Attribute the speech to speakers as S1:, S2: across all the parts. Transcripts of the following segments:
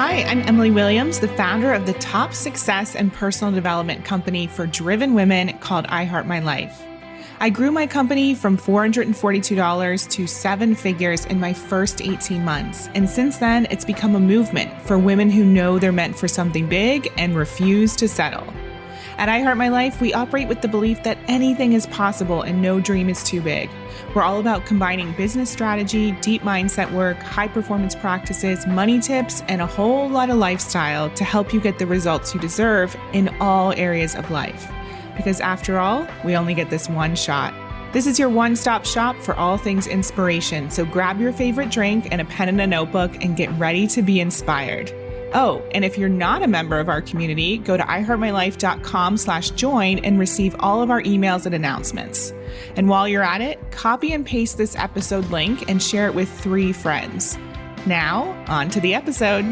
S1: Hi, I'm Emily Williams, the founder of the top success and personal development company for driven women called I Heart My Life. I grew my company from $442 to seven figures in my first 18 months. And since then, it's become a movement for women who know they're meant for something big and refuse to settle. At I Heart My Life, we operate with the belief that anything is possible and no dream is too big. We're all about combining business strategy, deep mindset work, high performance practices, money tips, and a whole lot of lifestyle to help you get the results you deserve in all areas of life. Because after all, we only get this one shot. This is your one-stop shop for all things inspiration. So grab your favorite drink and a pen and a notebook and get ready to be inspired. Oh, and if you're not a member of our community, go to iheartmylife.com/join and receive all of our emails and announcements. And while you're at it, copy and paste this episode link and share it with 3 friends. Now, on to the episode.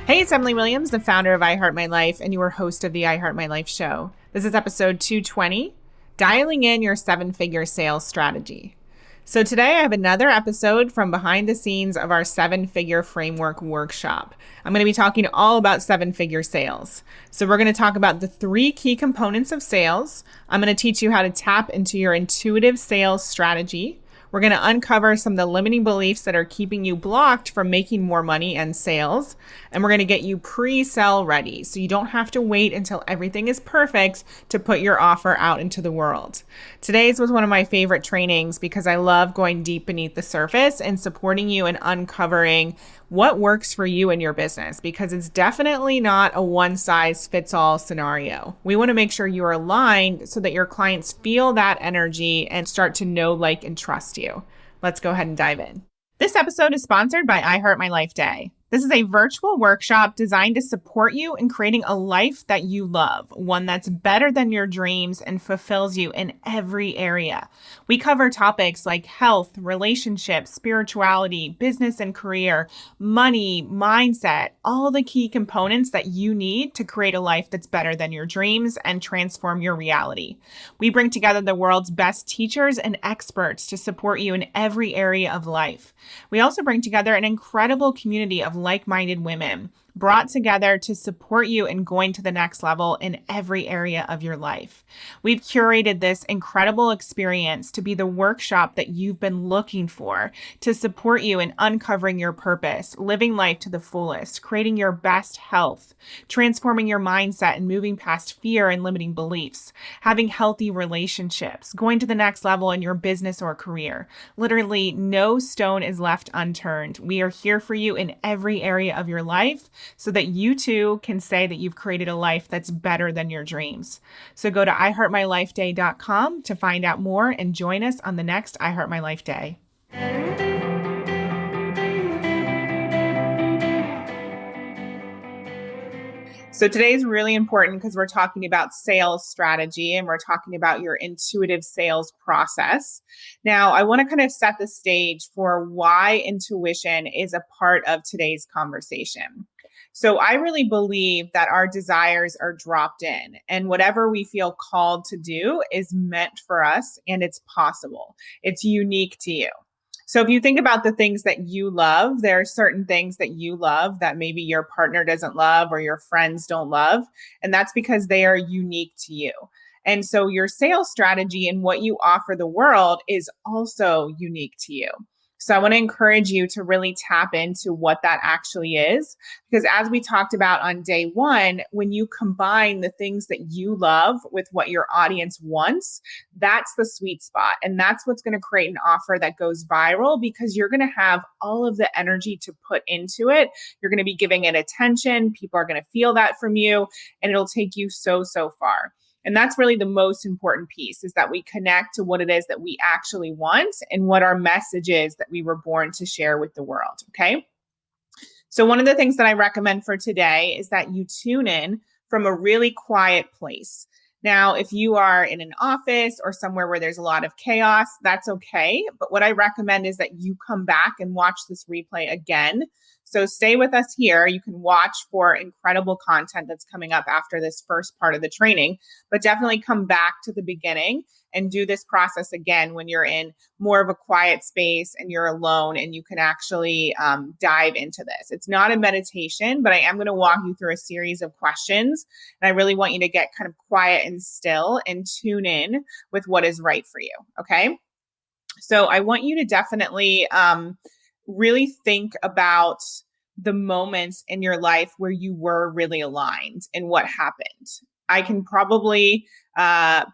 S1: Hey, it's Emily Williams, the founder of I Heart My Life and your host of the I Heart My Life show. This is episode 220, Dialing in Your 7-Figure Sales Strategy. So today I have another episode from behind the scenes of our 7-Figure Framework workshop. I'm going to be talking all about 7-figure sales. So we're going to talk about the 3 key components of sales. I'm going to teach you how to tap into your intuitive sales strategy. We're going to uncover some of the limiting beliefs that are keeping you blocked from making more money and sales. And we're going to get you pre-sell ready so you don't have to wait until everything is perfect to put your offer out into the world. Today's was one of my favorite trainings because I love going deep beneath the surface and supporting you in uncovering what works for you and your business, because it's definitely not a one-size-fits-all scenario. We want to make sure you are aligned so that your clients feel that energy and start to know, like, and trust you. Let's go ahead and dive in. This episode is sponsored by I Heart My Life Day. This is a virtual workshop designed to support you in creating a life that you love, one that's better than your dreams and fulfills you in every area. We cover topics like health, relationships, spirituality, business and career, money, mindset, all the key components that you need to create a life that's better than your dreams and transform your reality. We bring together the world's best teachers and experts to support you in every area of life. We also bring together an incredible community of like-minded women brought together to support you in going to the next level in every area of your life. We've curated this incredible experience to be the workshop that you've been looking for, to support you in uncovering your purpose, living life to the fullest, creating your best health, transforming your mindset and moving past fear and limiting beliefs, having healthy relationships, going to the next level in your business or career. Literally, no stone is left unturned. We are here for you in every area of your life, so that you too can say that you've created a life that's better than your dreams. So go to iheartmylifeday.com to find out more and join us on the next I Heart My Life Day. So today is really important because we're talking about sales strategy and we're talking about your intuitive sales process. Now, I want to kind of set the stage for why intuition is a part of today's conversation. So I really believe that our desires are dropped in, and whatever we feel called to do is meant for us and it's possible. It's unique to you. So if you think about the things that you love, there are certain things that you love that maybe your partner doesn't love or your friends don't love. And that's because they are unique to you. And so your sales strategy and what you offer the world is also unique to you. So I want to encourage you to really tap into what that actually is, because as we talked about on day 1, when you combine the things that you love with what your audience wants, that's the sweet spot. And that's what's going to create an offer that goes viral, because you're going to have all of the energy to put into it. You're going to be giving it attention. People are going to feel that from you, and it'll take you so far. And that's really the most important piece, is that we connect to what it is that we actually want and what our message is that we were born to share with the world. Okay. So one of the things that I recommend for today is that you tune in from a really quiet place. Now, if you are in an office or somewhere where there's a lot of chaos, that's okay. But what I recommend is that you come back and watch this replay again, So stay with us here. You can watch for incredible content that's coming up after this first part of the training, but definitely come back to the beginning and do this process again when you're in more of a quiet space and you're alone and you can actually dive into this. It's not a meditation, but I am going to walk you through a series of questions. And I really want you to get kind of quiet and still and tune in with what is right for you. Okay. So I want you to definitely really think about the moments in your life where you were really aligned and what happened. I can probably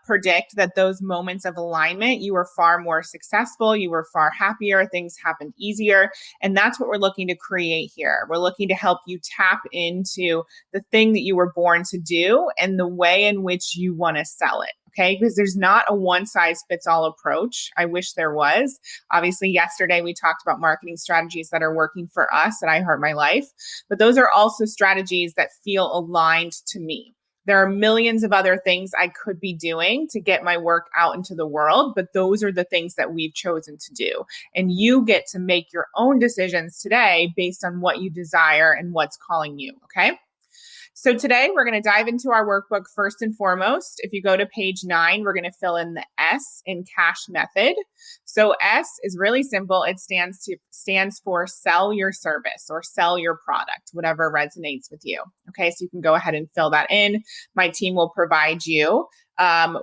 S1: predict that those moments of alignment, you were far more successful, you were far happier, things happened easier. And that's what we're looking to create here. We're looking to help you tap into the thing that you were born to do and the way in which you want to sell it. Okay, because there's not a one size fits all approach. I wish there was. Obviously, yesterday we talked about marketing strategies that are working for us at I Heart My Life, but those are also strategies that feel aligned to me. There are millions of other things I could be doing to get my work out into the world, but those are the things that we've chosen to do. And you get to make your own decisions today based on what you desire and what's calling you, okay? So today we're going to dive into our workbook first and foremost. If you go to page 9, we're going to fill in the S in cash method. So S is really simple. It stands for sell your service or sell your product, whatever resonates with you. Okay, so you can go ahead and fill that in. My team will provide you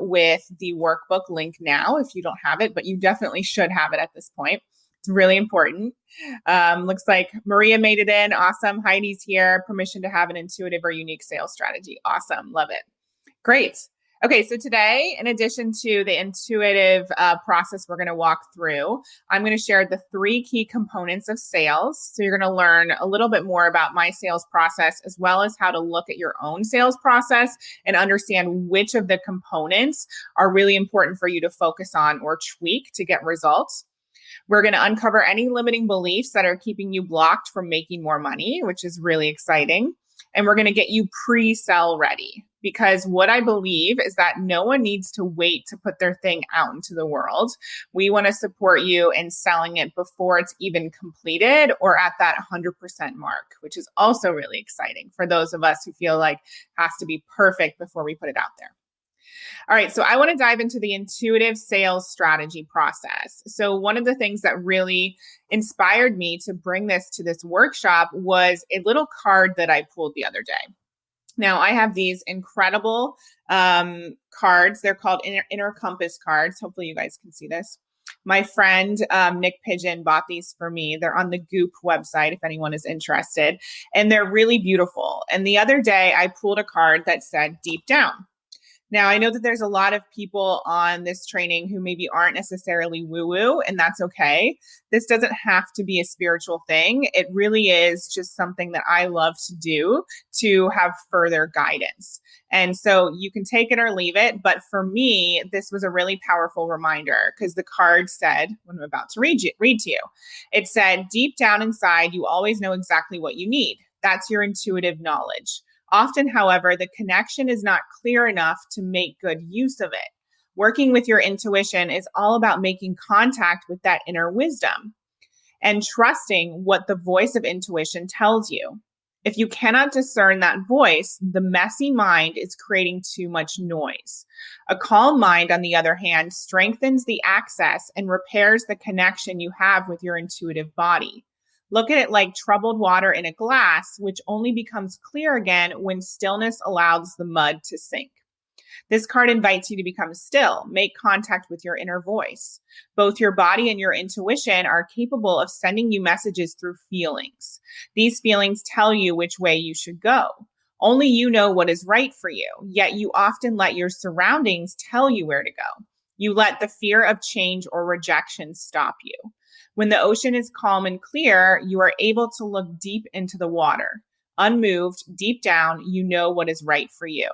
S1: with the workbook link now if you don't have it, but you definitely should have it at this point. It's really important. Looks like Maria made it in. Awesome. Heidi's here. Permission to have an intuitive or unique sales strategy. Awesome. Love it. Great. Okay. So today, in addition to the intuitive process we're going to walk through, I'm going to share the 3 key components of sales. So you're going to learn a little bit more about my sales process, as well as how to look at your own sales process and understand which of the components are really important for you to focus on or tweak to get results. We're going to uncover any limiting beliefs that are keeping you blocked from making more money, which is really exciting. And we're going to get you pre-sell ready, because what I believe is that no one needs to wait to put their thing out into the world. We want to support you in selling it before it's even completed or at that 100% mark, which is also really exciting for those of us who feel like it has to be perfect before we put it out there. All right, so I want to dive into the intuitive sales strategy process. So one of the things that really inspired me to bring this to this workshop was a little card that I pulled the other day. Now, I have these incredible cards. They're called inner compass cards. Hopefully you guys can see this. My friend, Nick Pigeon, bought these for me. They're on the Goop website if anyone is interested, and they're really beautiful. And the other day I pulled a card that said deep down. Now, I know that there's a lot of people on this training who maybe aren't necessarily woo-woo, and that's okay. This doesn't have to be a spiritual thing. It really is just something that I love to do to have further guidance. And so you can take it or leave it. But for me, this was a really powerful reminder because the card said, what I'm about to read to you, it said, deep down inside, you always know exactly what you need. That's your intuitive knowledge. Often, however, the connection is not clear enough to make good use of it. Working with your intuition is all about making contact with that inner wisdom and trusting what the voice of intuition tells you. If you cannot discern that voice, the messy mind is creating too much noise. A calm mind, on the other hand, strengthens the access and repairs the connection you have with your intuitive body. Look at it like troubled water in a glass, which only becomes clear again when stillness allows the mud to sink. This card invites you to become still, make contact with your inner voice. Both your body and your intuition are capable of sending you messages through feelings. These feelings tell you which way you should go. Only you know what is right for you, yet you often let your surroundings tell you where to go. You let the fear of change or rejection stop you. When the ocean is calm and clear, you are able to look deep into the water. Unmoved, deep down, you know what is right for you.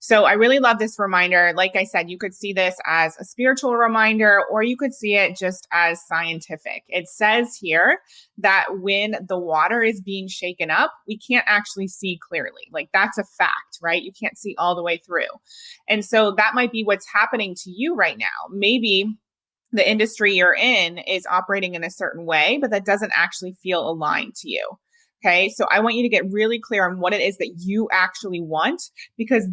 S1: So I really love this reminder. Like I said, you could see this as a spiritual reminder, or you could see it just as scientific. It says here that when the water is being shaken up, we can't actually see clearly. Like that's a fact, right? You can't see all the way through. And so that might be what's happening to you right now. Maybe the industry you're in is operating in a certain way, but that doesn't actually feel aligned to you. Okay. So I want you to get really clear on what it is that you actually want, because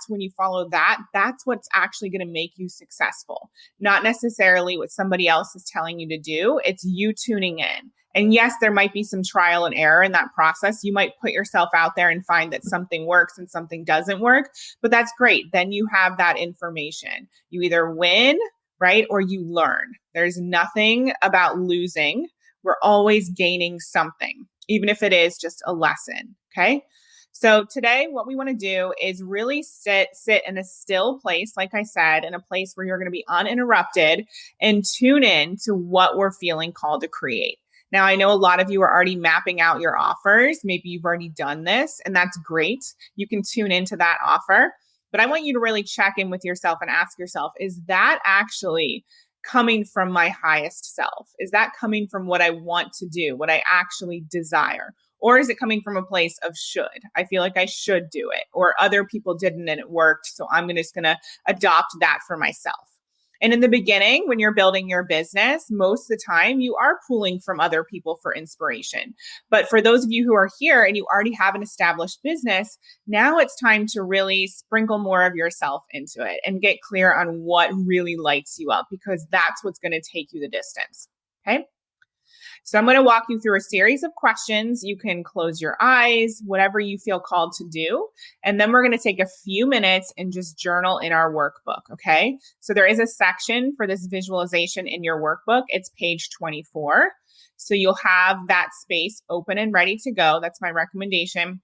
S1: when you follow that, that's what's actually going to make you successful. Not necessarily what somebody else is telling you to do. It's you tuning in. And yes, there might be some trial and error in that process. You might put yourself out there and find that something works and something doesn't work, but that's great. Then you have that information. You either win, right? Or you learn. There's nothing about losing. We're always gaining something, even if it is just a lesson. Okay. So today, what we want to do is really sit in a still place, like I said, in a place where you're going to be uninterrupted and tune in to what we're feeling called to create. Now, I know a lot of you are already mapping out your offers. Maybe you've already done this, and that's great. You can tune into that offer. But I want you to really check in with yourself and ask yourself, is that actually coming from my highest self? Is that coming from what I want to do, what I actually desire? Or is it coming from a place of should? I feel like I should do it, or other people didn't and it worked, so I'm just going to adopt that for myself. And in the beginning, when you're building your business, most of the time you are pulling from other people for inspiration. But for those of you who are here and you already have an established business, now it's time to really sprinkle more of yourself into it and get clear on what really lights you up, because that's what's going to take you the distance. Okay. So I'm going to walk you through a series of questions. You can close your eyes, whatever you feel called to do. And then we're going to take a few minutes and just journal in our workbook. Okay. So there is a section for this visualization in your workbook. It's page 24. So you'll have that space open and ready to go. That's my recommendation.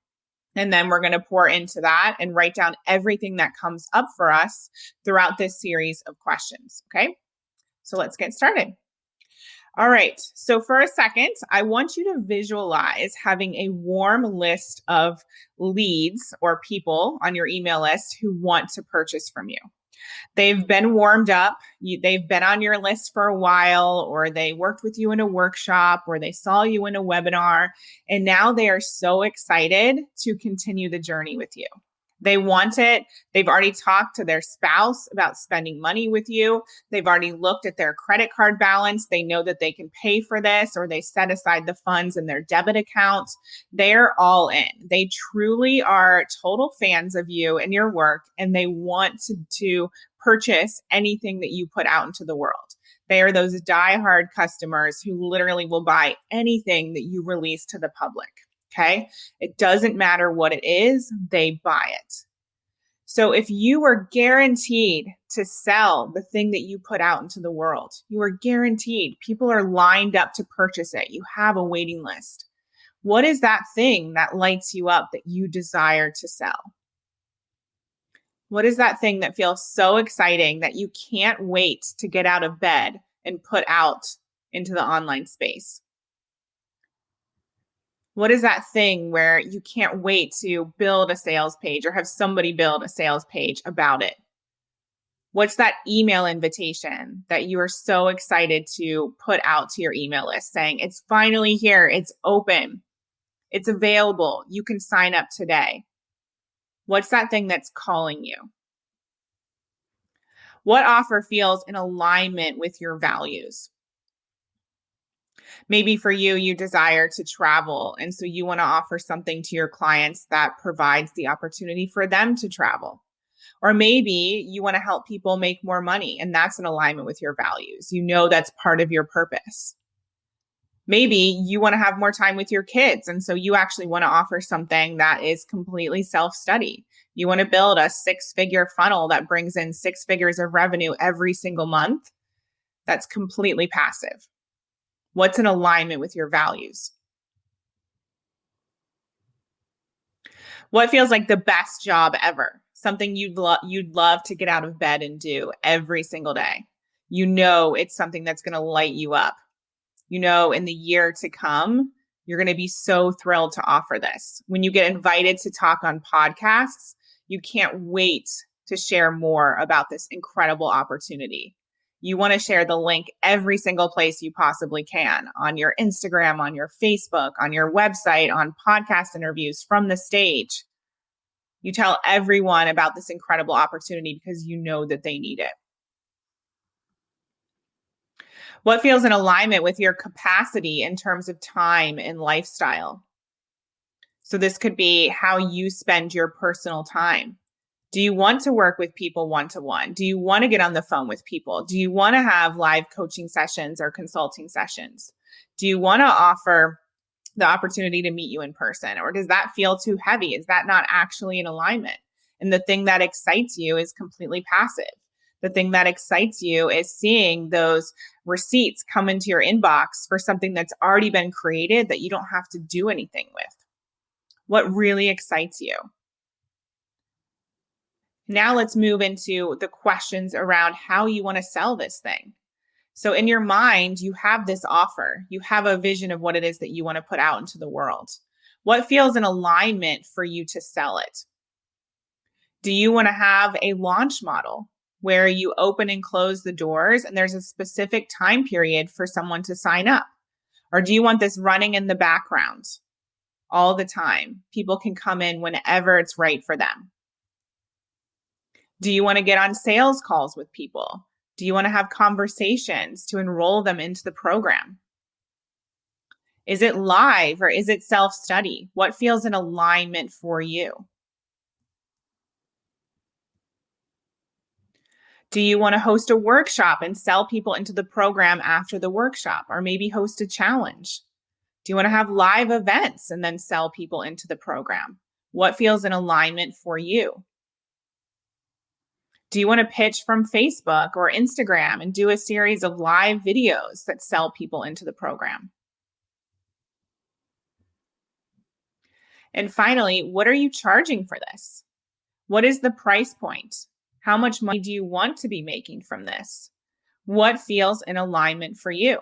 S1: And then we're going to pour into that and write down everything that comes up for us throughout this series of questions. Okay. So let's get started. All right. So for a second, I want you to visualize having a warm list of leads or people on your email list who want to purchase from you. They've been warmed up. They've been on your list for a while, or they worked with you in a workshop, or they saw you in a webinar, and now they are so excited to continue the journey with you. They want it. They've already talked to their spouse about spending money with you. They've already looked at their credit card balance. They know that they can pay for this, or they set aside the funds in their debit account. They're all in. They truly are total fans of you and your work, and they want to purchase anything that you put out into the world. They are those diehard customers who literally will buy anything that you release to the public. Okay. It doesn't matter what it is, they buy it. So if you are guaranteed to sell the thing that you put out into the world, you are guaranteed. People are lined up to purchase it. You have a waiting list. What is that thing that lights you up that you desire to sell? What is that thing that feels so exciting that you can't wait to get out of bed and put out into the online space? What is that thing where you can't wait to build a sales page or have somebody build a sales page about it? What's that email invitation that you are so excited to put out to your email list saying, it's finally here, it's open, it's available, you can sign up today? What's that thing that's calling you? What offer feels in alignment with your values? Maybe for you, you desire to travel, and so you want to offer something to your clients that provides the opportunity for them to travel. Or maybe you want to help people make more money, and that's in alignment with your values. You know that's part of your purpose. Maybe you want to have more time with your kids, and so you actually want to offer something that is completely self-study. You want to build a 6-figure funnel that brings in 6 figures of revenue every single month. That's completely passive. What's in alignment with your values? What feels like the best job ever? Something you'd love to get out of bed and do every single day. You know it's something that's going to light you up. You know in the year to come, you're going to be so thrilled to offer this. When you get invited to talk on podcasts, you can't wait to share more about this incredible opportunity. You want to share the link every single place you possibly can, on your Instagram, on your Facebook, on your website, on podcast interviews, from the stage. You tell everyone about this incredible opportunity because you know that they need it. What feels in alignment with your capacity in terms of time and lifestyle? So this could be how you spend your personal time. Do you want to work with people one-to-one? Do you want to get on the phone with people? Do you want to have live coaching sessions or consulting sessions? Do you want to offer the opportunity to meet you in person? Or does that feel too heavy? Is that not actually in alignment? And the thing that excites you is completely passive. The thing that excites you is seeing those receipts come into your inbox for something that's already been created that you don't have to do anything with. What really excites you? Now let's move into the questions around how you want to sell this thing. So in your mind, you have this offer. You have a vision of what it is that you want to put out into the world. What feels in alignment for you to sell it? Do you want to have a launch model where you open and close the doors and there's a specific time period for someone to sign up? Or do you want this running in the background all the time? People can come in whenever it's right for them. Do you want to get on sales calls with people? Do you want to have conversations to enroll them into the program? Is it live or is it self-study? What feels in alignment for you? Do you want to host a workshop and sell people into the program after the workshop, or maybe host a challenge? Do you want to have live events and then sell people into the program? What feels in alignment for you? Do you want to pitch from Facebook or Instagram and do a series of live videos that sell people into the program? And finally, what are you charging for this? What is the price point? How much money do you want to be making from this? What feels in alignment for you?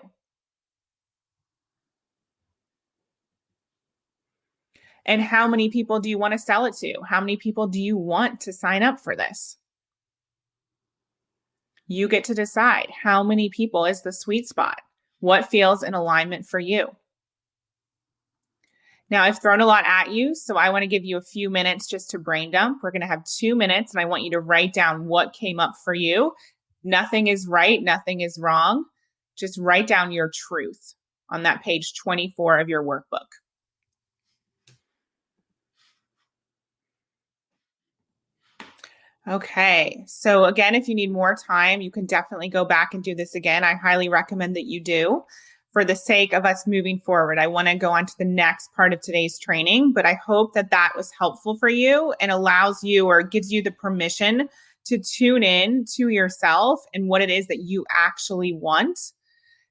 S1: And how many people do you want to sell it to? How many people do you want to sign up for this? You get to decide how many people is the sweet spot. What feels in alignment for you? Now, I've thrown a lot at you, so I want to give you a few minutes just to brain dump. We're going to have 2 minutes, and I want you to write down what came up for you. Nothing is right. Nothing is wrong. Just write down your truth on that page 24 of your workbook. Okay, so again, if you need more time, you can definitely go back and do this again. I highly recommend that you do. For the sake of us moving forward, I want to go on to the next part of today's training, but I hope that that was helpful for you and allows you or gives you the permission to tune in to yourself and what it is that you actually want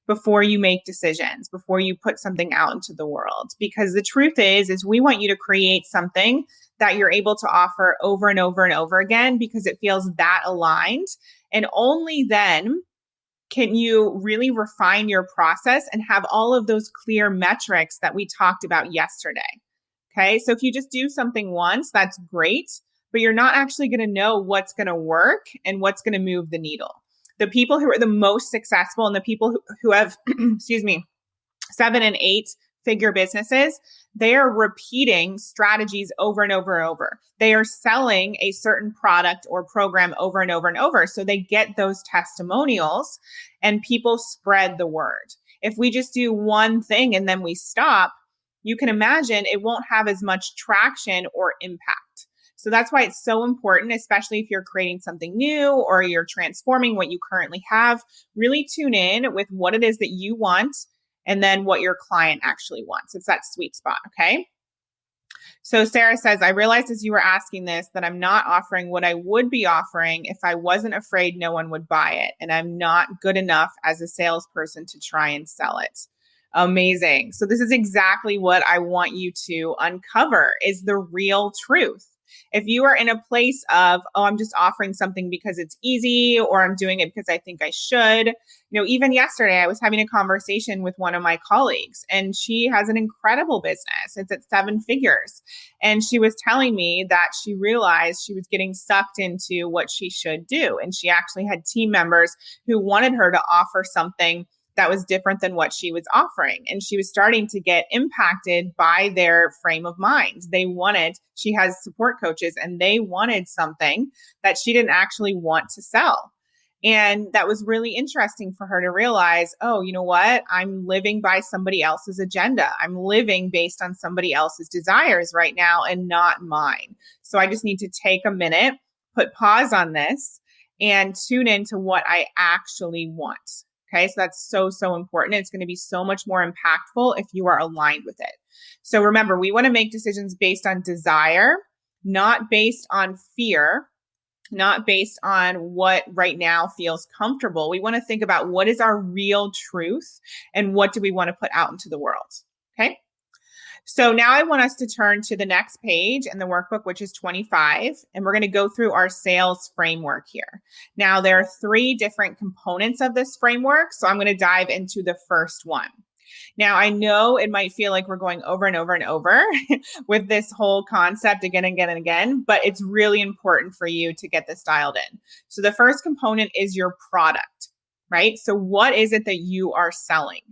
S1: before you make decisions, before you put something out into the world. Because the truth is we want you to create something that you're able to offer over and over and over again because it feels that aligned. And only then can you really refine your process and have all of those clear metrics that we talked about yesterday. Okay, so if you just do something once, that's great, but you're not actually going to know what's going to work and what's going to move the needle. The people who are the most successful and the people who have, 7 and 8 figure businesses, they are repeating strategies over and over and over. They are selling a certain product or program over and over and over. So they get those testimonials and people spread the word. If we just do one thing and then we stop, you can imagine it won't have as much traction or impact. So that's why it's so important, especially if you're creating something new or you're transforming what you currently have. Really tune in with what it is that you want and then what your client actually wants. It's that sweet spot, okay? So Sarah says, I realized as you were asking this that I'm not offering what I would be offering if I wasn't afraid no one would buy it. And I'm not good enough as a salesperson to try and sell it. Amazing. So this is exactly what I want you to uncover is the real truth. If you are in a place of, oh, I'm just offering something because it's easy, or I'm doing it because I think I should. Even yesterday, I was having a conversation with one of my colleagues, and she has an incredible business. It's at 7 figures. And she was telling me that she realized she was getting sucked into what she should do. And she actually had team members who wanted her to offer something that was different than what she was offering. And she was starting to get impacted by their frame of mind. She has support coaches, and they wanted something that she didn't actually want to sell. And that was really interesting for her to realize, oh, you know what? I'm living by somebody else's agenda. I'm living based on somebody else's desires right now and not mine. So I just need to take a minute, put pause on this, and tune into what I actually want. Okay, so that's so, so important. It's going to be so much more impactful if you are aligned with it. So remember, we want to make decisions based on desire, not based on fear, not based on what right now feels comfortable. We want to think about what is our real truth and what do we want to put out into the world. Okay. So now I want us to turn to the next page in the workbook, which is 25, and we're going to go through our sales framework here. Now, there are 3 different components of this framework, so I'm going to dive into the first one. Now, I know it might feel like we're going over and over and over with this whole concept again and again and again, but it's really important for you to get this dialed in. So the first component is your product, right? So what is it that you are selling?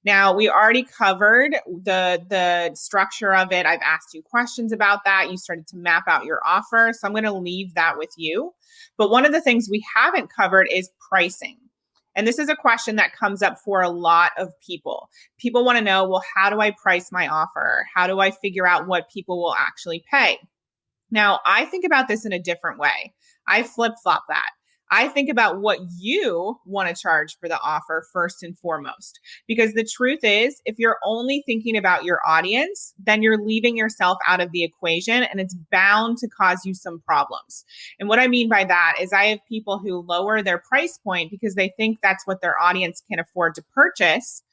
S1: Now, we already covered the structure of it. I've asked you questions about that. You started to map out your offer. So I'm going to leave that with you. But one of the things we haven't covered is pricing. And this is a question that comes up for a lot of people. People want to know, well, how do I price my offer? How do I figure out what people will actually pay? Now, I think about this in a different way. I flip-flop that. I think about what you want to charge for the offer first and foremost. Because the truth is, if you're only thinking about your audience, then you're leaving yourself out of the equation and it's bound to cause you some problems. And what I mean by that is I have people who lower their price point because they think that's what their audience can afford to purchase.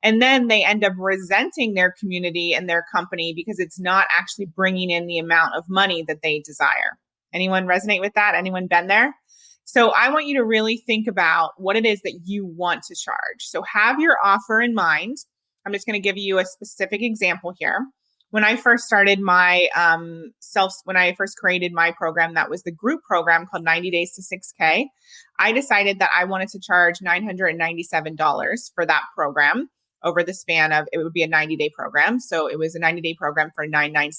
S1: And then they end up resenting their community and their company because it's not actually bringing in the amount of money that they desire. Anyone resonate with that? Anyone been there? So I want you to really think about what it is that you want to charge. So have your offer in mind. I'm just going to give you a specific example here. When I first started my when I first created my program, that was the group program called 90 Days to 6K. I decided that I wanted to charge $997 for that program over the span of, it would be a 90-day program. So it was a 90-day program for $997.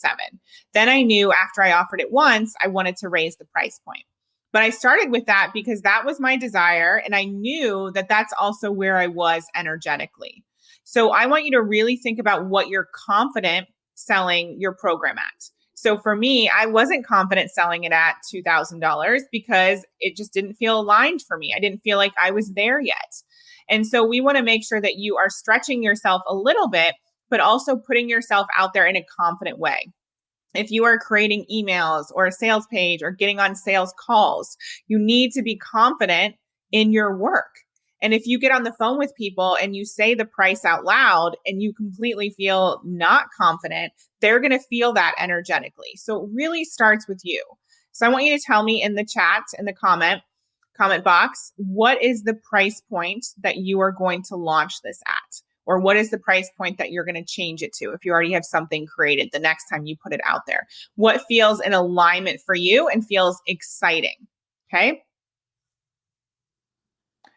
S1: Then I knew after I offered it once, I wanted to raise the price point. But I started with that because that was my desire. And I knew that that's also where I was energetically. So I want you to really think about what you're confident selling your program at. So for me, I wasn't confident selling it at $2,000 because it just didn't feel aligned for me. I didn't feel like I was there yet. And so we want to make sure that you are stretching yourself a little bit, but also putting yourself out there in a confident way. If you are creating emails or a sales page or getting on sales calls, you need to be confident in your work. And if you get on the phone with people and you say the price out loud and you completely feel not confident, they're going to feel that energetically. So it really starts with you. So I want you to tell me in the chat, in the comment box, what is the price point that you are going to launch this at? Or what is the price point that you're going to change it to if you already have something created the next time you put it out there? What feels in alignment for you and feels exciting? Okay.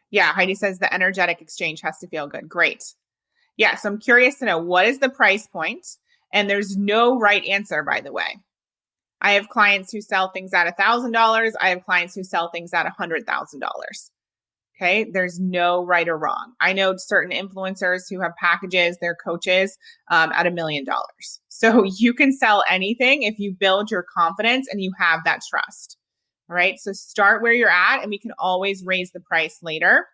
S1: Yeah, Heidi says the energetic exchange has to feel good. Great. Yeah, so I'm curious to know, what is the price point? And there's no right answer, by the way. I have clients who sell things at $1,000. I have clients who sell things at $100,000. Okay, there's no right or wrong. I know certain influencers who have packages, they're coaches at $1 million. So you can sell anything if you build your confidence and you have that trust. All right, so start where you're at and we can always raise the price later.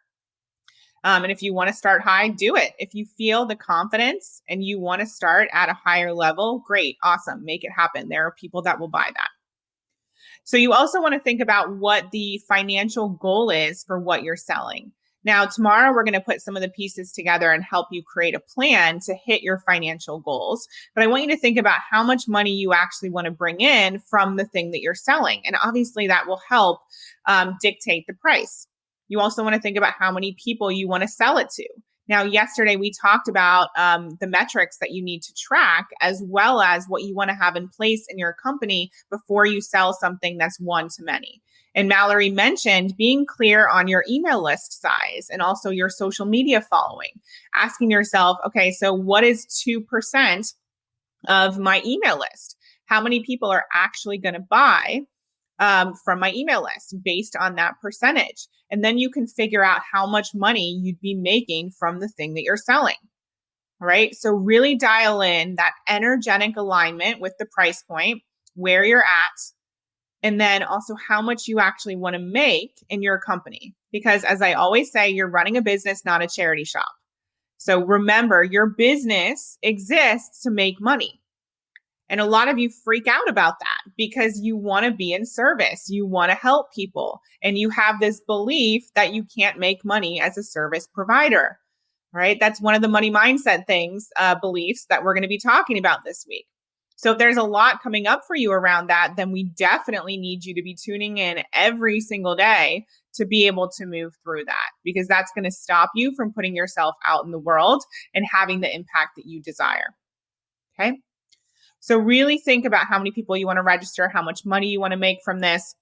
S1: And if you want to start high, do it. If you feel the confidence and you want to start at a higher level, great, awesome, make it happen. There are people that will buy that. So you also want to think about what the financial goal is for what you're selling. Now, tomorrow, we're going to put some of the pieces together and help you create a plan to hit your financial goals. But I want you to think about how much money you actually want to bring in from the thing that you're selling. And obviously, that will help dictate the price. You also want to think about how many people you want to sell it to. Now, yesterday, we talked about the metrics that you need to track, as well as what you want to have in place in your company before you sell something that's one-to-many. And Mallory mentioned being clear on your email list size and also your social media following. Asking yourself, okay, so what is 2% of my email list? How many people are actually going to buy from my email list based on that percentage. And then you can figure out how much money you'd be making from the thing that you're selling. All right. So really dial in that energetic alignment with the price point, where you're at, and then also how much you actually want to make in your company. Because as I always say, you're running a business, not a charity shop. So remember, your business exists to make money. And a lot of you freak out about that because you want to be in service. You want to help people. And you have this belief that you can't make money as a service provider, right? That's one of the money mindset things, beliefs that we're going to be talking about this week. So if there's a lot coming up for you around that, then we definitely need you to be tuning in every single day to be able to move through that, because that's going to stop you from putting yourself out in the world and having the impact that you desire. Okay. So really think about how many people you want to register, how much money you want to make from this,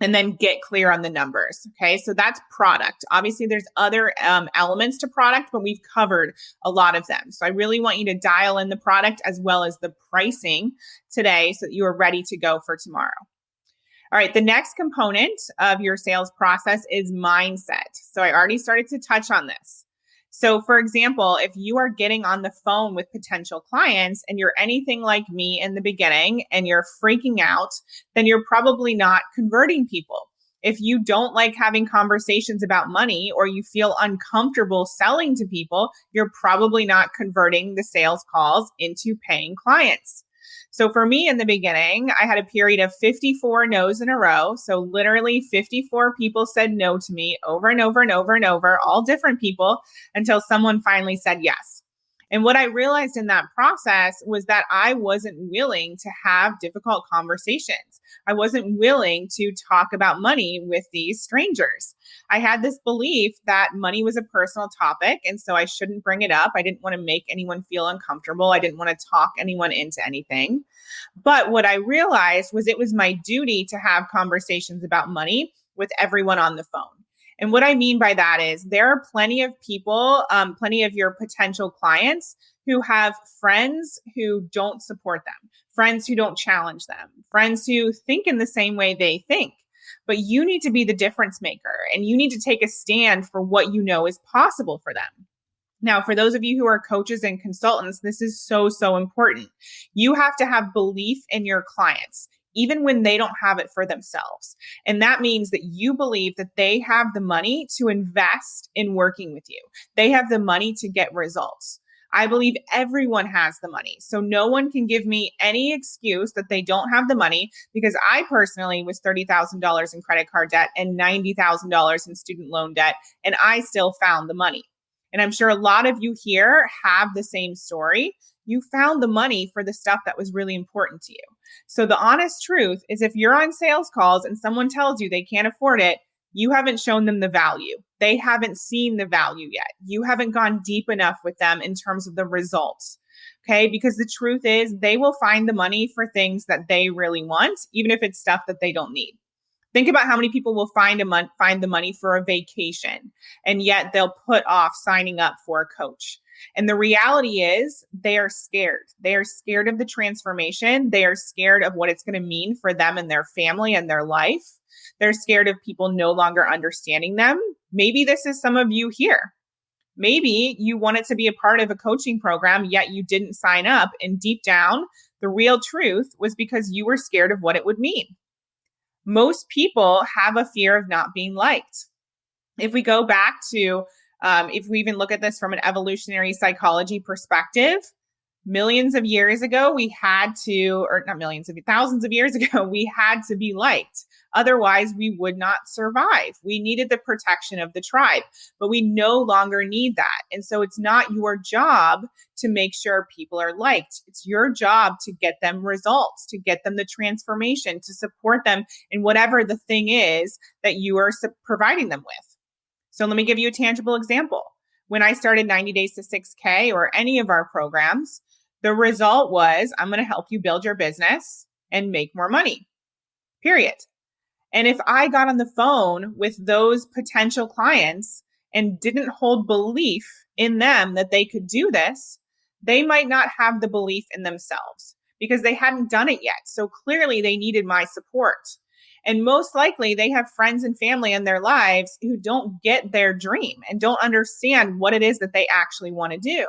S1: and then get clear on the numbers. Okay. So that's product. Obviously, there's other elements to product, but we've covered a lot of them. So I really want you to dial in the product as well as the pricing today so that you are ready to go for tomorrow. All right. The next component of your sales process is mindset. So I already started to touch on this. So for example, if you are getting on the phone with potential clients and you're anything like me in the beginning and you're freaking out, then you're probably not converting people. If you don't like having conversations about money or you feel uncomfortable selling to people, you're probably not converting the sales calls into paying clients. So for me in the beginning, I had a period of 54 no's in a row. So literally 54 people said no to me over and over and over and over, all different people, until someone finally said yes. And what I realized in that process was that I wasn't willing to have difficult conversations. I wasn't willing to talk about money with these strangers. I had this belief that money was a personal topic, and so I shouldn't bring it up. I didn't want to make anyone feel uncomfortable. I didn't want to talk anyone into anything. But what I realized was it was my duty to have conversations about money with everyone on the phone. And what I mean by that is there are plenty of people, plenty of your potential clients who have friends who don't support them, friends who don't challenge them, friends who think in the same way they think. But you need to be the difference maker and you need to take a stand for what you know is possible for them. Now, for those of you who are coaches and consultants, this is so, so important. You have to have belief in your clients, even when they don't have it for themselves. And that means that you believe that they have the money to invest in working with you. They have the money to get results. I believe everyone has the money. So no one can give me any excuse that they don't have the money, because I personally was $30,000 in credit card debt and $90,000 in student loan debt, and I still found the money. And I'm sure a lot of you here have the same story. You found the money for the stuff that was really important to you. So the honest truth is, if you're on sales calls and someone tells you they can't afford it, you haven't shown them the value. They haven't seen the value yet. You haven't gone deep enough with them in terms of the results. Okay, because the truth is they will find the money for things that they really want, even if it's stuff that they don't need. Think about how many people will find the money for a vacation, and yet they'll put off signing up for a coach. And the reality is they are scared. They are scared of the transformation. They are scared of what it's going to mean for them and their family and their life. They're scared of people no longer understanding them. Maybe this is some of you here. Maybe you wanted to be a part of a coaching program, yet you didn't sign up. And deep down, the real truth was because you were scared of what it would mean. Most people have a fear of not being liked. If we go back to, if we even look at this from an evolutionary psychology perspective, millions of years ago, we had to, or not millions of, thousands of years ago, we had to be liked. Otherwise, we would not survive. We needed the protection of the tribe, but we no longer need that. And so it's not your job to make sure people are liked. It's your job to get them results, to get them the transformation, to support them in whatever the thing is that you are providing them with. So let me give you a tangible example. When I started 90 Days to 6K or any of our programs, the result was, I'm going to help you build your business and make more money, period. And if I got on the phone with those potential clients and didn't hold belief in them that they could do this, they might not have the belief in themselves because they hadn't done it yet. So clearly they needed my support. And most likely they have friends and family in their lives who don't get their dream and don't understand what it is that they actually want to do.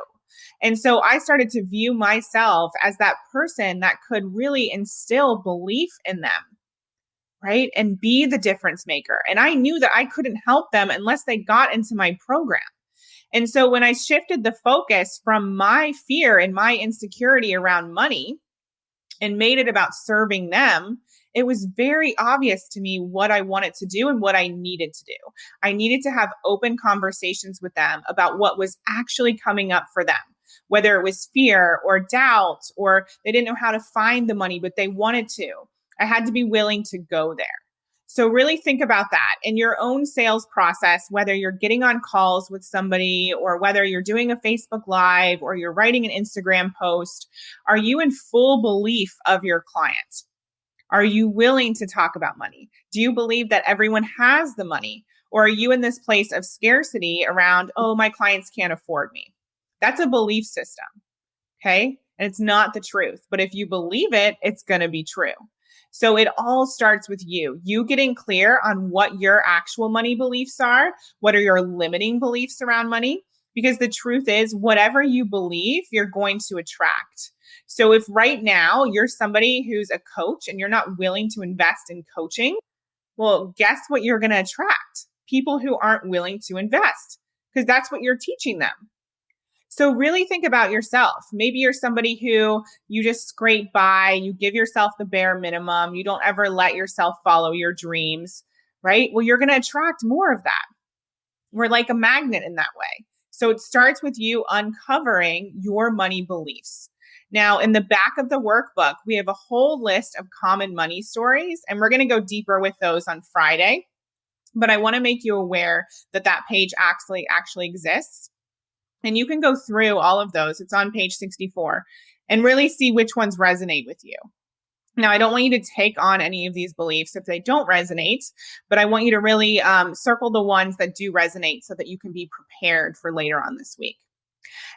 S1: And so I started to view myself as that person that could really instill belief in them, right? And be the difference maker. And I knew that I couldn't help them unless they got into my program. And so when I shifted the focus from my fear and my insecurity around money and made it about serving them, it was very obvious to me what I wanted to do and what I needed to do. I needed to have open conversations with them about what was actually coming up for them, whether it was fear or doubt, or they didn't know how to find the money, but they wanted to. I had to be willing to go there. So really think about that in your own sales process, whether you're getting on calls with somebody or whether you're doing a Facebook Live or you're writing an Instagram post. Are you in full belief of your client? Are you willing to talk about money? Do you believe that everyone has the money? Or are you in this place of scarcity around, oh, my clients can't afford me? That's a belief system, okay? And it's not the truth. But if you believe it, it's going to be true. So it all starts with you getting clear on what your actual money beliefs are. What are your limiting beliefs around money? Because the truth is, whatever you believe, you're going to attract. So if right now you're somebody who's a coach and you're not willing to invest in coaching, well, guess what you're going to attract? People who aren't willing to invest, because that's what you're teaching them. So really think about yourself. Maybe you're somebody who you just scrape by, you give yourself the bare minimum, you don't ever let yourself follow your dreams, right? Well, you're going to attract more of that. We're like a magnet in that way. So it starts with you uncovering your money beliefs. Now, in the back of the workbook, we have a whole list of common money stories, and we're going to go deeper with those on Friday. But I want to make you aware that that page actually exists. And you can go through all of those. It's on page 64 and really see which ones resonate with you. Now, I don't want you to take on any of these beliefs if they don't resonate, but I want you to really circle the ones that do resonate so that you can be prepared for later on this week.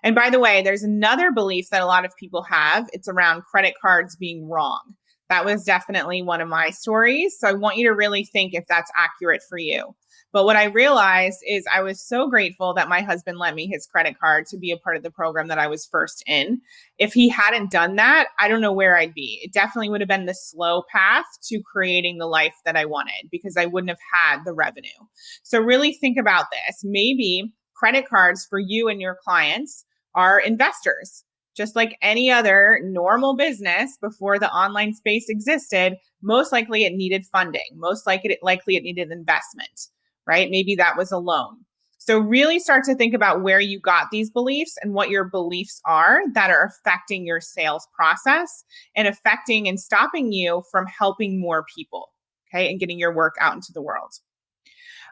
S1: And by the way, there's another belief that a lot of people have. It's around credit cards being wrong. That was definitely one of my stories. So I want you to really think if that's accurate for you. But what I realized is I was so grateful that my husband lent me his credit card to be a part of the program that I was first in. If he hadn't done that, I don't know where I'd be. It definitely would have been the slow path to creating the life that I wanted because I wouldn't have had the revenue. So really think about this. Maybe credit cards for you and your clients are investors. Just like any other normal business before the online space existed, most likely it needed funding. Most likely it needed investment, right? Maybe that was a loan. So really start to think about where you got these beliefs and what your beliefs are that are affecting your sales process and affecting and stopping you from helping more people, okay, and getting your work out into the world.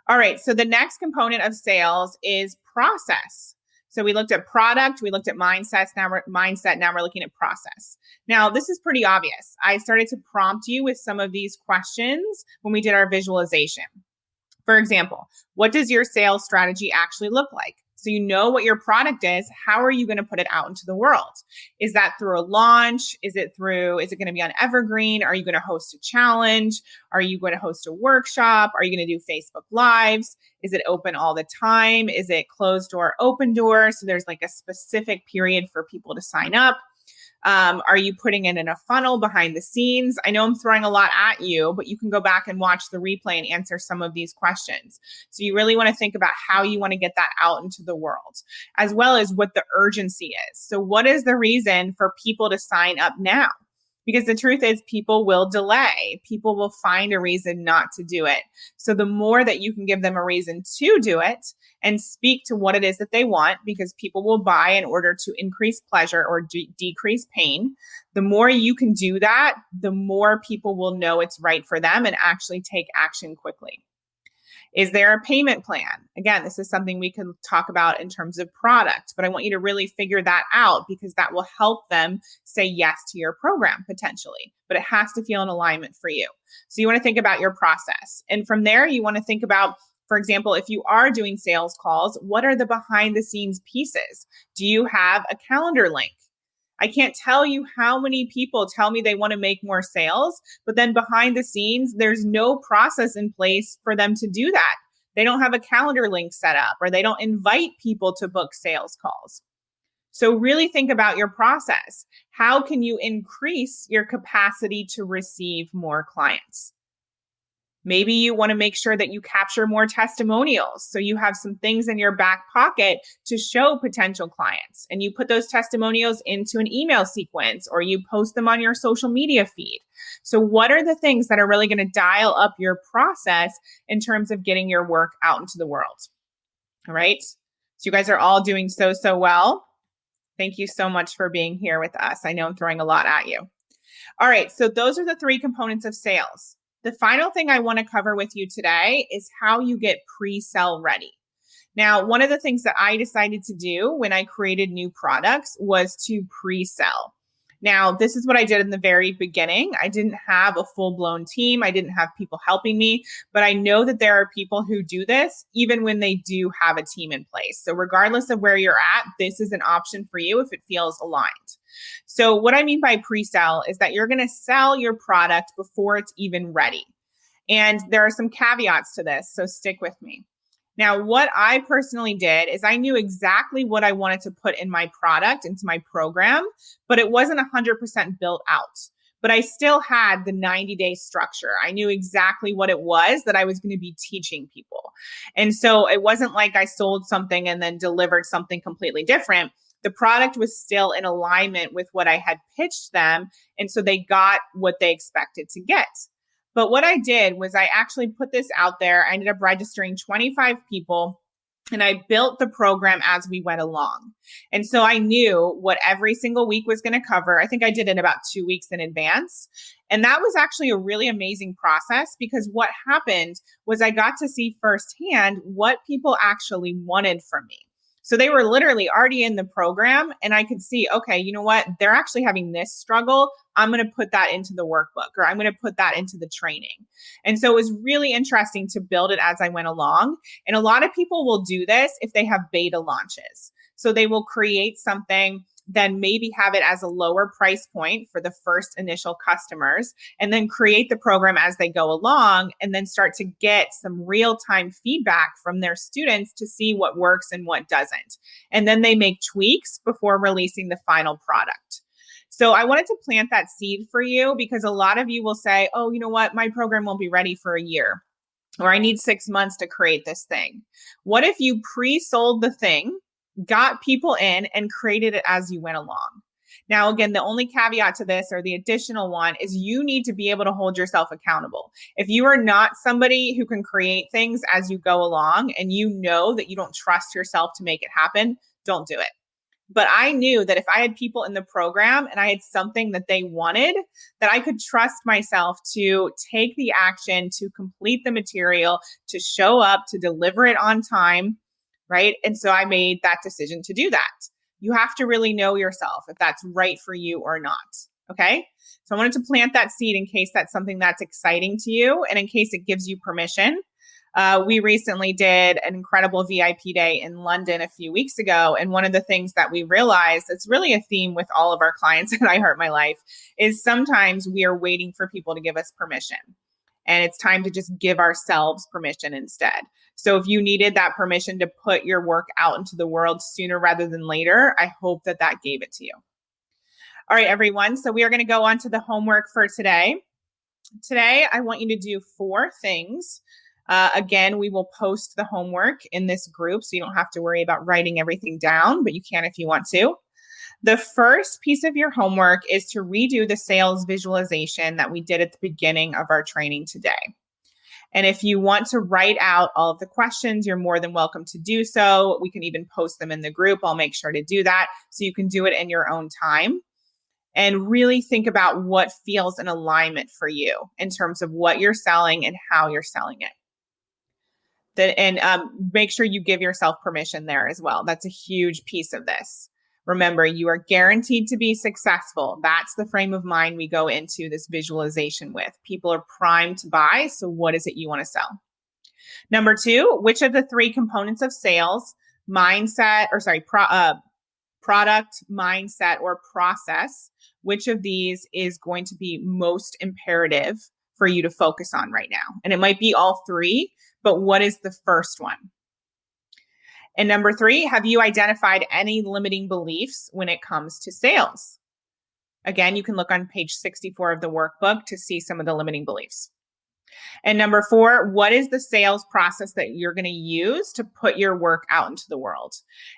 S1: All right, so the next component of sales is process. So we looked at product, we looked at mindset. Now we're looking at process. Now, this is pretty obvious. I started to prompt you with some of these questions when we did our visualization. For example, what does your sales strategy actually look like? So you know what your product is. How are you going to put it out into the world? Is that through a launch? Is it going to be on Evergreen? Are you going to host a challenge? Are you going to host a workshop? Are you going to do Facebook Lives? Is it open all the time? Is it closed door, open door? So there's like a specific period for people to sign up. Are you putting it in a funnel behind the scenes? I know I'm throwing a lot at you, but you can go back and watch the replay and answer some of these questions. So you really want to think about how you want to get that out into the world, as well as what the urgency is. So what is the reason for people to sign up now? Because the truth is people will delay. People will find a reason not to do it. So the more that you can give them a reason to do it and speak to what it is that they want, because people will buy in order to increase pleasure or decrease pain, the more you can do that, the more people will know it's right for them and actually take action quickly. Is there a payment plan? Again, this is something we can talk about in terms of product, but I want you to really figure that out because that will help them say yes to your program potentially, but it has to feel in alignment for you. So you want to think about your process. And from there, you want to think about, for example, if you are doing sales calls, what are the behind the scenes pieces? Do you have a calendar link? I can't tell you how many people tell me they want to make more sales, but then behind the scenes, there's no process in place for them to do that. They don't have a calendar link set up, or they don't invite people to book sales calls. So really think about your process. How can you increase your capacity to receive more clients? Maybe you want to make sure that you capture more testimonials. So you have some things in your back pocket to show potential clients. And you put those testimonials into an email sequence, or you post them on your social media feed. So what are the things that are really going to dial up your process in terms of getting your work out into the world? All right. So you guys are all doing so well. Thank you so much for being here with us. I know I'm throwing a lot at you. All right. So those are the 3 components of sales. The final thing I want to cover with you today is how you get pre-sell ready. Now, one of the things that I decided to do when I created new products was to pre-sell. Now, this is what I did in the very beginning. I didn't have a full-blown team. I didn't have people helping me, but I know that there are people who do this even when they do have a team in place. So regardless of where you're at, this is an option for you if it feels aligned. So what I mean by pre-sell is that you're going to sell your product before it's even ready. And there are some caveats to this, so stick with me. Now, what I personally did is I knew exactly what I wanted to put in my product, into my program, but it wasn't 100% built out. But I still had the 90-day structure. I knew exactly what it was that I was going to be teaching people. And so it wasn't like I sold something and then delivered something completely different. The product was still in alignment with what I had pitched them. And so they got what they expected to get. But what I did was I actually put this out there. I ended up registering 25 people, and I built the program as we went along. And so I knew what every single week was going to cover. I think I did it about 2 weeks in advance. And that was actually a really amazing process, because what happened was I got to see firsthand what people actually wanted from me. So they were literally already in the program, and I could see, okay, you know what? They're actually having this struggle. I'm going to put that into the workbook, or I'm going to put that into the training. And so it was really interesting to build it as I went along. And a lot of people will do this if they have beta launches. So they will create something, then maybe have it as a lower price point for the first initial customers, and then create the program as they go along, and then start to get some real-time feedback from their students to see what works and what doesn't. And then they make tweaks before releasing the final product. So I wanted to plant that seed for you, because a lot of you will say, oh, you know what? My program won't be ready for a year, or I need 6 months to create this thing. What if you pre-sold the thing, got people in, and created it as you went along? Now, again, the only caveat to this, or the additional one, is you need to be able to hold yourself accountable. If you are not somebody who can create things as you go along, and you know that you don't trust yourself to make it happen, don't do it. But I knew that if I had people in the program and I had something that they wanted, that I could trust myself to take the action, to complete the material, to show up, to deliver it on time, right? And so I made that decision to do that. You have to really know yourself if that's right for you or not. Okay. So I wanted to plant that seed in case that's something that's exciting to you, and in case it gives you permission. We recently did an incredible VIP day in London a few weeks ago. And one of the things that we realized, it's really a theme with all of our clients at I Heart My Life, is sometimes we are waiting for people to give us permission. And it's time to just give ourselves permission instead. So if you needed that permission to put your work out into the world sooner rather than later, I hope that that gave it to you. All right, everyone. So we are going to go on to the homework for today. Today, I want you to do 4 things. Again, we will post the homework in this group, so you don't have to worry about writing everything down, but you can if you want to. The first piece of your homework is to redo the sales visualization that we did at the beginning of our training today. And if you want to write out all of the questions, you're more than welcome to do so. We can even post them in the group. I'll make sure to do that so you can do it in your own time. And really think about what feels in alignment for you in terms of what you're selling and how you're selling it. And make sure you give yourself permission there as well. That's a huge piece of this. Remember, you are guaranteed to be successful. That's the frame of mind we go into this visualization with. People are primed to buy. So what is it you want to sell? Number 2, which of the 3 components of sales, mindset, product, mindset, or process, which of these is going to be most imperative for you to focus on right now? And it might be all three, but what is the first one? And number 3, have you identified any limiting beliefs when it comes to sales? Again, you can look on page 64 of the workbook to see some of the limiting beliefs. And number 4, what is the sales process that you're going to use to put your work out into the world?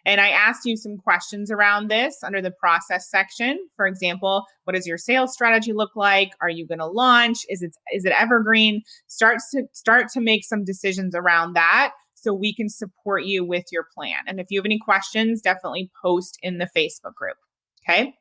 S1: And I asked you some questions around this under the process section. For example, what does your sales strategy look like? Are you going to launch? Is it evergreen? Start to make some decisions around that so we can support you with your plan. And if you have any questions, definitely post in the Facebook group. Okay.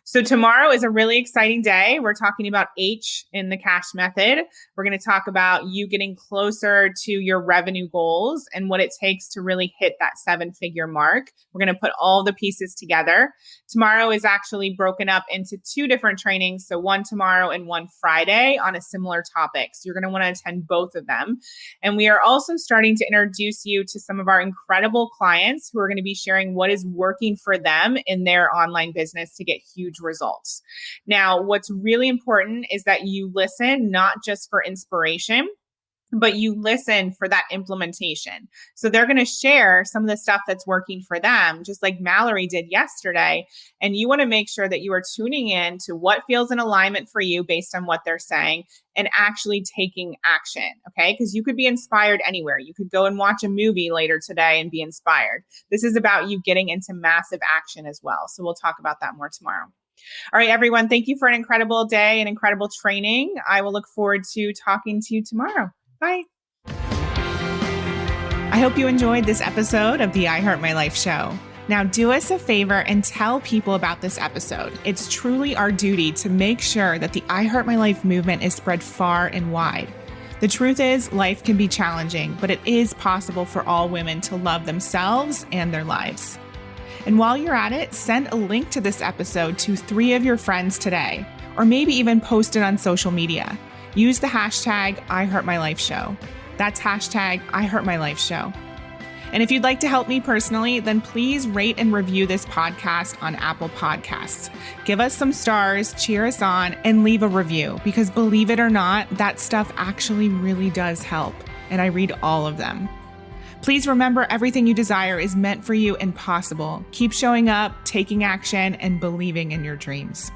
S1: So tomorrow is a really exciting day. We're talking about H in the cash method. We're going to talk about you getting closer to your revenue goals and what it takes to really hit that 7-figure mark. We're going to put all the pieces together. Tomorrow is actually broken up into 2 different trainings. So one tomorrow and one Friday on a similar topic. So you're going to want to attend both of them. And we are also starting to introduce you to some of our incredible clients who are going to be sharing what is working for them in their online business to get huge results. Now, what's really important is that you listen, not just for inspiration, but you listen for that implementation. So they're going to share some of the stuff that's working for them, just like Mallory did yesterday. And you want to make sure that you are tuning in to what feels in alignment for you based on what they're saying and actually taking action. Okay. Because you could be inspired anywhere. You could go and watch a movie later today and be inspired. This is about you getting into massive action as well. So we'll talk about that more tomorrow. All right, everyone. Thank you for an incredible day and incredible training. I will look forward to talking to you tomorrow. Bye. I hope you enjoyed this episode of the I Heart My Life show. Now do us a favor and tell people about this episode. It's truly our duty to make sure that the I Heart My Life movement is spread far and wide. The truth is, life can be challenging, but it is possible for all women to love themselves and their lives. And while you're at it, send a link to this episode to 3 of your friends today, or maybe even post it on social media. Use the hashtag #IHeartMyLifeShow. That's hashtag #IHeartMyLifeShow. And if you'd like to help me personally, then please rate and review this podcast on Apple Podcasts. Give us some stars, cheer us on, and leave a review, because believe it or not, that stuff actually really does help. And I read all of them. Please remember, everything you desire is meant for you and possible. Keep showing up, taking action, and believing in your dreams.